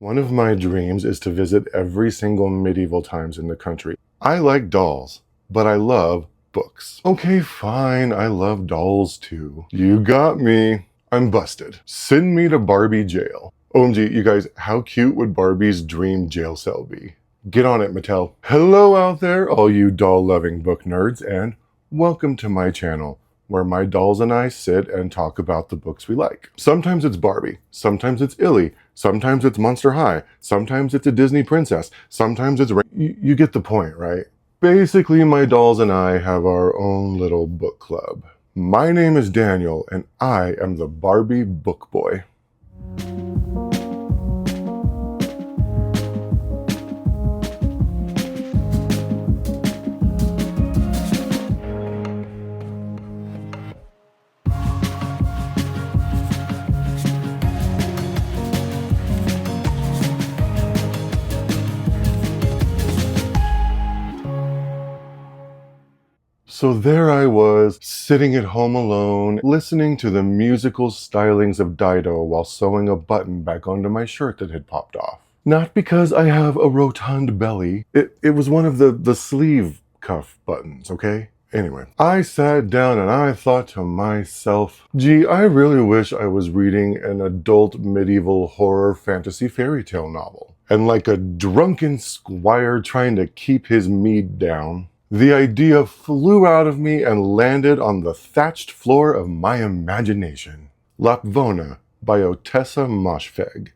One of my dreams is to visit every single medieval times in the country. I like dolls, but I love books. Okay, fine, I love dolls too. You got me. I'm busted. Send me to Barbie jail. OMG, you guys, how cute would Barbie's dream jail cell be? Get on it, Mattel. Hello out there, all you doll-loving book nerds, and welcome to my channel, where my dolls and I sit and talk about the books we like. Sometimes it's Barbie, sometimes it's Illy, sometimes it's Monster High, sometimes it's a Disney princess, sometimes it's... You get the point, right? Basically, my dolls and I have our own little book club. My name is Daniel, and I am the Barbie book boy. So there I was, sitting at home alone, listening to the musical stylings of Dido while sewing a button back onto my shirt that had popped off. Not because I have a rotund belly, it was one of the sleeve cuff buttons, okay? Anyway, I sat down and I thought to myself, gee, I really wish I was reading an adult medieval horror fantasy fairy tale novel. And like a drunken squire trying to keep his mead down, the idea flew out of me and landed on the thatched floor of my imagination. Lapvona by Ottessa Moshfegh.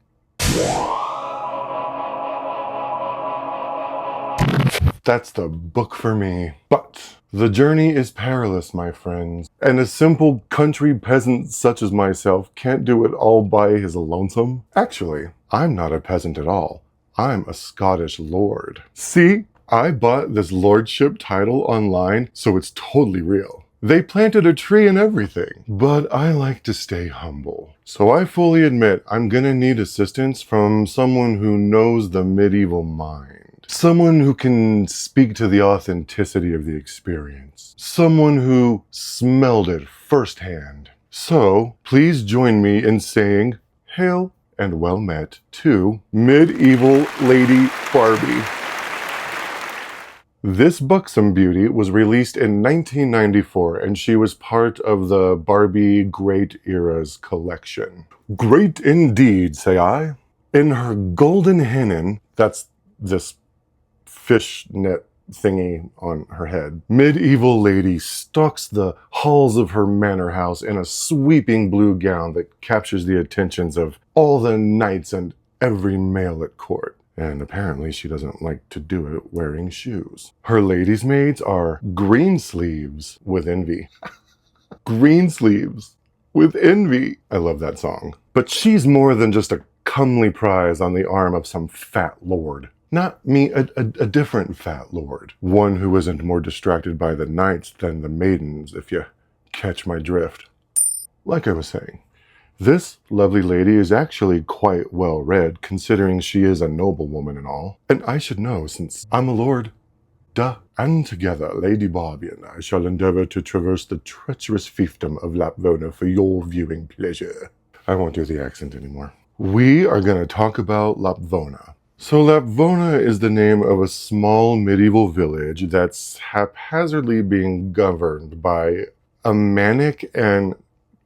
That's the book for me. But the journey is perilous, my friends, and a simple country peasant such as myself can't do it all by his lonesome. Actually, I'm not a peasant at all. I'm a Scottish lord. See? I bought this lordship title online, so it's totally real. They planted a tree and everything, but I like to stay humble. So I fully admit I'm gonna need assistance from someone who knows the medieval mind. Someone who can speak to the authenticity of the experience. Someone who smelled it firsthand. So please join me in saying, hail and well met to Medieval Lady Barbie. This buxom beauty was released in 1994, and she was part of the Barbie Great Eras collection. Great indeed, say I. In her golden hennin, that's this fishnet thingy on her head, medieval lady stalks the halls of her manor house in a sweeping blue gown that captures the attentions of all the knights and every male at court. And apparently she doesn't like to do it wearing shoes. Her ladies' maids are green sleeves with envy. Green sleeves with envy. I love that song. But she's more than just a comely prize on the arm of some fat lord. Not me, a different fat lord. One who isn't more distracted by the knights than the maidens, if you catch my drift. Like I was saying, this lovely lady is actually quite well read, considering she is a noblewoman and all. And I should know, since I'm a lord. Duh. And together, Lady Barbie and I shall endeavor to traverse the treacherous fiefdom of Lapvona for your viewing pleasure. I won't do the accent anymore. We are going to talk about Lapvona. So Lapvona is the name of a small medieval village that's haphazardly being governed by a manic and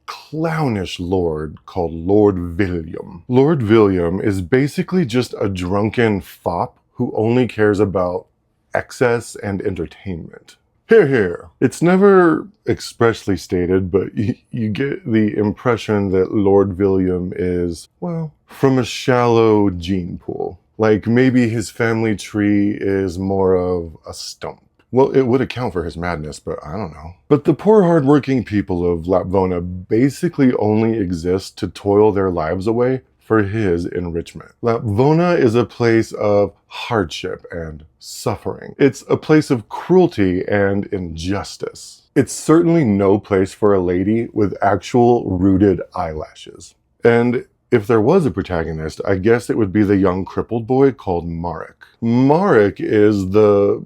clownish lord called Lord William. Lord William is basically just a drunken fop who only cares about excess and entertainment. Hear, hear. It's never expressly stated, but you get the impression that Lord William is, well, from a shallow gene pool. Like maybe his family tree is more of a stump. Well, it would account for his madness, but I don't know. But the poor hardworking people of Lapvona basically only exist to toil their lives away for his enrichment. Lapvona is a place of hardship and suffering. It's a place of cruelty and injustice. It's certainly no place for a lady with actual rooted eyelashes. And if there was a protagonist, I guess it would be the young crippled boy called Marek. Marek is the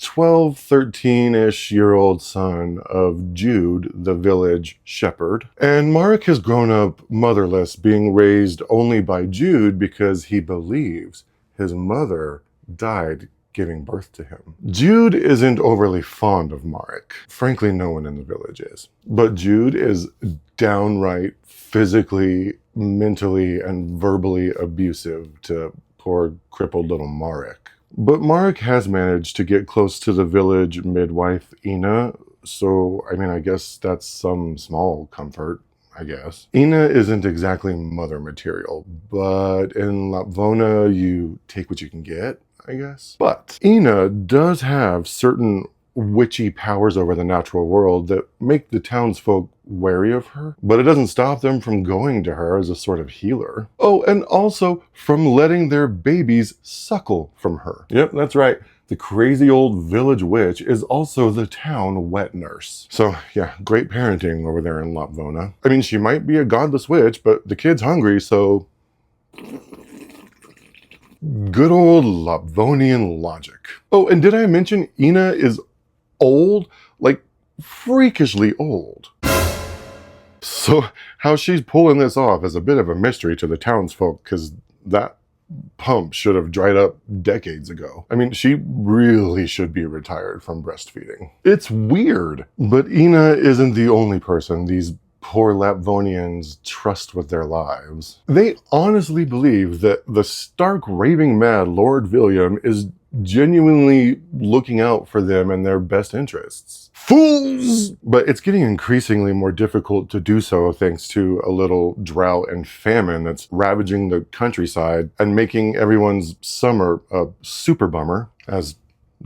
12, 13-ish year old son of Jude, the village shepherd. And Marek has grown up motherless, being raised only by Jude because he believes his mother died giving birth to him. Jude isn't overly fond of Marek. Frankly, no one in the village is. But Jude is downright physically, mentally, and verbally abusive to poor crippled little Marek. But Marek has managed to get close to the village midwife, Ina, so, I guess that's some small comfort, I guess. Ina isn't exactly mother material, but in Lapvona, you take what you can get, I guess. But Ina does have certain witchy powers over the natural world that make the townsfolk wary of her, but it doesn't stop them from going to her as a sort of healer. Oh, and also from letting their babies suckle from her. Yep, that's right. The crazy old village witch is also the town wet nurse. So yeah, great parenting over there in Lapvona. She might be a godless witch, but the kid's hungry, so good old Lapvonian logic. Oh, and did I mention Ina is old? Like, freakishly old. So how she's pulling this off is a bit of a mystery to the townsfolk, because that pump should have dried up decades ago. She really should be retired from breastfeeding. It's weird, but Ina isn't the only person these poor Lapvonians trust with their lives. They honestly believe that the stark raving mad Lord William is genuinely looking out for them and their best interests. Fools! But it's getting increasingly more difficult to do so thanks to a little drought and famine that's ravaging the countryside and making everyone's summer a super bummer, as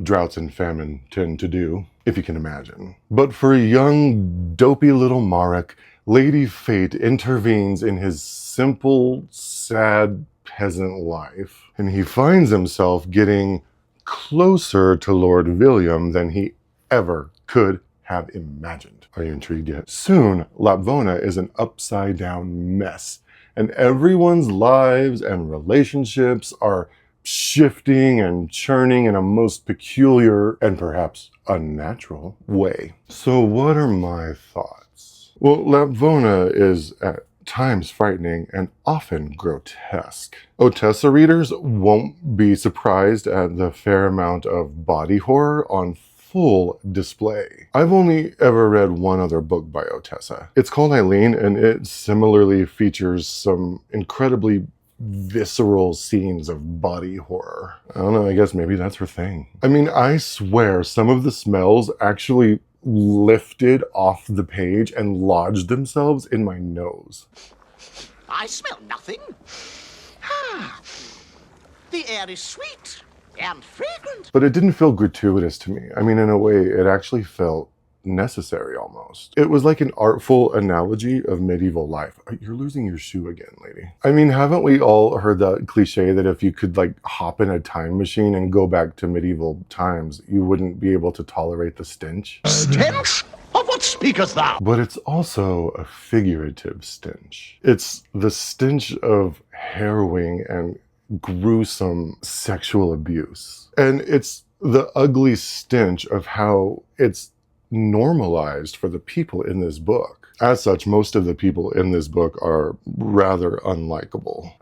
droughts and famine tend to do, if you can imagine. But for young, dopey little Marek, Lady Fate intervenes in his simple, sad peasant life, and he finds himself getting closer to Lord William than he ever could have imagined. Are you intrigued yet? Soon, Lapvona is an upside-down mess, and everyone's lives and relationships are shifting and churning in a most peculiar and perhaps unnatural way. So what are my thoughts? Well, Lapvona is at times frightening and often grotesque. Ottessa readers won't be surprised at the fair amount of body horror on full display. I've only ever read one other book by Ottessa. It's called Eileen, and it similarly features some incredibly visceral scenes of body horror. I don't know, I guess maybe that's her thing. I swear some of the smells actually lifted off the page and lodged themselves in my nose. I smell nothing. The air is sweet and fragrant. But it didn't feel gratuitous to me. In a way, it actually felt necessary almost. It was like an artful analogy of medieval life. You're losing your shoe again, lady. Haven't we all heard that cliche that if you could hop in a time machine and go back to medieval times, you wouldn't be able to tolerate the stench? Stench? Of what speakest thou? But it's also a figurative stench. It's the stench of harrowing and gruesome sexual abuse. And it's the ugly stench of how it's normalized for the people in this book. As such, most of the people in this book are rather unlikable.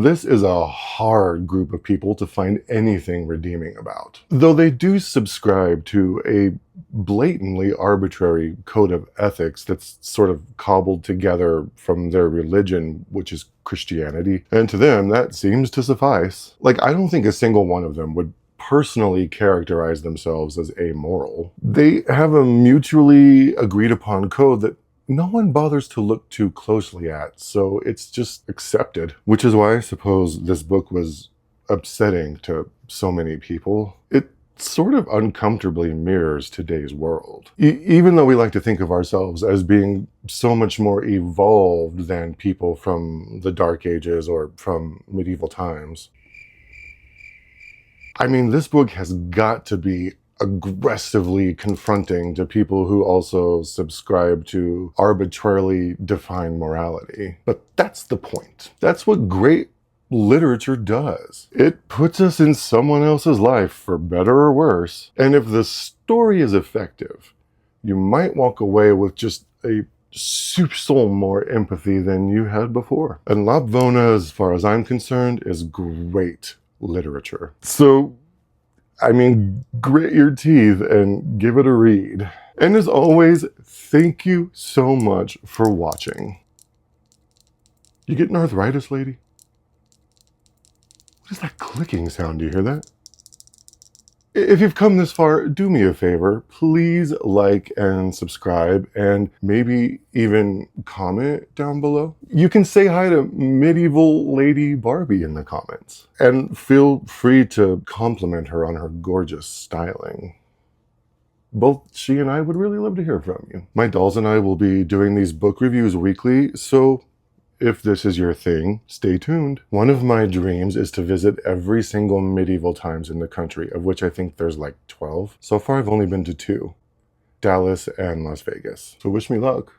This is a hard group of people to find anything redeeming about. Though they do subscribe to a blatantly arbitrary code of ethics that's sort of cobbled together from their religion, which is Christianity. And to them, that seems to suffice. I don't think a single one of them would personally characterize themselves as amoral. They have a mutually agreed upon code that no one bothers to look too closely at, so it's just accepted. Which is why I suppose this book was upsetting to so many people. It sort of uncomfortably mirrors today's world. Even though we like to think of ourselves as being so much more evolved than people from the Dark Ages or from medieval times. This book has got to be aggressively confronting to people who also subscribe to arbitrarily defined morality. But that's the point. That's what great literature does. It puts us in someone else's life, for better or worse. And if the story is effective, you might walk away with just a soupçon more empathy than you had before. And Lapvona, as far as I'm concerned, is great literature. So, I mean, grit your teeth and give it a read. And as always, thank you so much for watching. You getting arthritis, lady? What is that clicking sound? Do you hear that? If you've come this far, do me a favor. Please like and subscribe, and maybe even comment down below. You can say hi to medieval Lady Barbie in the comments. And feel free to compliment her on her gorgeous styling. Both she and I would really love to hear from you. My dolls and I will be doing these book reviews weekly, so if this is your thing, stay tuned. One of my dreams is to visit every single medieval times in the country, of which I think there's like 12. So far, I've only been to 2, Dallas and Las Vegas. So wish me luck.